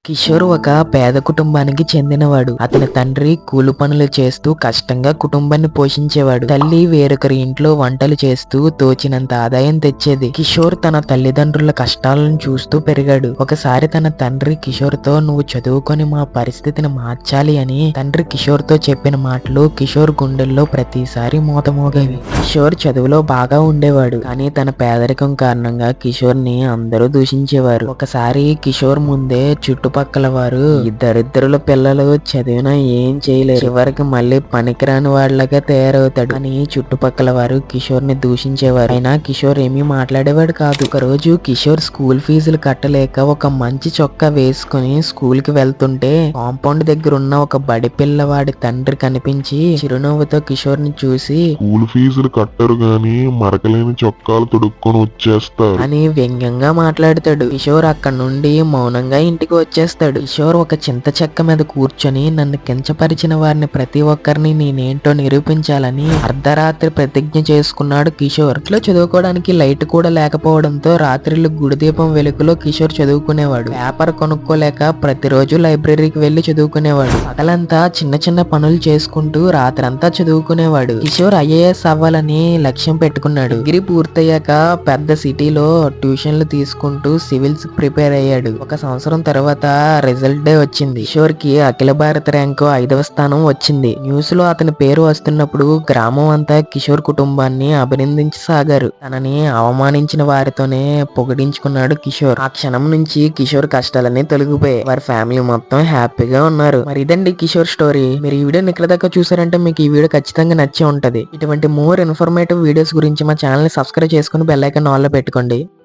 కిషోర్ ఒక పేద కుటుంబానికి చెందినవాడు. అతని తండ్రి కూలి పనులు చేస్తూ కష్టంగా కుటుంబాన్ని పోషించేవాడు. తల్లి వేరొకరి ఇంట్లో వంటలు చేస్తూ తోచినంత ఆదాయం తెచ్చేది. కిషోర్ తన తల్లిదండ్రుల కష్టాలను చూస్తూ పెరిగాడు. ఒకసారి తన తండ్రి కిషోర్ తో "నువ్వు చదువుకొని మా పరిస్థితిని మార్చాలి" అని తండ్రి కిషోర్ తో చెప్పిన మాటలు కిషోర్ గుండెల్లో ప్రతిసారి మోతమోగేవి. కిషోర్ చదువులో బాగా ఉండేవాడు, కానీ తన పేదరికం కారణంగా కిషోర్ ని అందరూ దూషించేవారు. ఒకసారి కిషోర్ ముందే చుట్టుపక్కల వారు "ఈ దరిద్రుల పిల్లలు చదివినా ఏం చేయలేరు, చివరికి మళ్ళీ పనికిరాని వాళ్ళగా తయారవుతాడు" అని చుట్టుపక్కల వారు కిషోర్ ని దూషించేవారు. అయినా కిషోర్ ఏమీ మాట్లాడేవాడు కాదు. ఒక రోజు కిషోర్ స్కూల్ ఫీజులు కట్టలేక ఒక మంచి చొక్కా వేసుకుని స్కూల్ కి వెళ్తుంటే కాంపౌండ్ దగ్గర ఉన్న ఒక బడి పిల్లవాడి తండ్రి కనిపించి చిరునవ్వుతో కిషోర్ ని చూసి స్కూల్ ఫీజులు కట్టరు గాని మరకలేని చొక్కాలు తొడుక్కొని వచ్చేస్తారు అని వ్యంగ్యంగా మాట్లాడతాడు. కిషోర్ అక్కడి నుండి మౌనంగా ఇంటికి వచ్చేస్తాడు. కిషోర్ ఒక చింత చెక్క మీద కూర్చొని నన్ను కించపరిచిన వారిని ప్రతి ఒక్కరిని నేనేంటో నిరూపించాలని అర్ధరాత్రి ప్రతిజ్ఞ చేసుకున్నాడు కిషోర్. ఇంట్లో చదువుకోవడానికి లైట్ కూడా లేకపోవడంతో రాత్రిళ్ళు గుడిదీపం వెలుగులో కిషోర్ చదువుకునేవాడు. పేపర్ కొనుక్కోలేక ప్రతిరోజు లైబ్రరీకి వెళ్లి చదువుకునేవాడు. పగలంతా చిన్న చిన్న పనులు చేసుకుంటూ రాత్రంతా చదువుకునేవాడు. కిషోర్ ఐఏఎస్ అవ్వాలని లక్ష్యం పెట్టుకున్నాడు. డిగ్రీ పూర్తయ్యాక పెద్ద సిటీలో ట్యూషన్లు తీసుకుంటూ సివిల్స్ ప్రిపేర్ అయ్యాడు. ఒక సంవత్సరం తర్వాత రిజల్ట్ డే వచ్చింది. కిషోర్ కి అఖిల భారత ర్యాంకు 5వ స్థానం వచ్చింది. న్యూస్ లో అతని పేరు వస్తున్నప్పుడు గ్రామం అంతా కిషోర్ కుటుంబాన్ని అభినందించసాగారు. తనని అవమానించిన వారితోనే పొగిడించుకున్నాడు కిషోర్. ఆ క్షణం నుంచి కిషోర్ కష్టాలన్నీ తొలగిపోయాయి. వారి ఫ్యామిలీ మొత్తం హ్యాపీగా ఉన్నారు. మరి ఇదండి కిషోర్ స్టోరీ. మీరు ఈ వీడియోని ఇక్కడ దాకా చూసారంటే మీకు ఈ వీడియో ఖచ్చితంగా నచ్చే ఉంటది. ఇటువంటి మోర్ ఇన్ఫర్మేటివ్ వీడియోస్ గురించి మా ఛానల్ ని సబ్స్క్రైబ్ చేసుకుని బెల్ ఐకాన్ ఆన్ లో పెట్టుకోండి.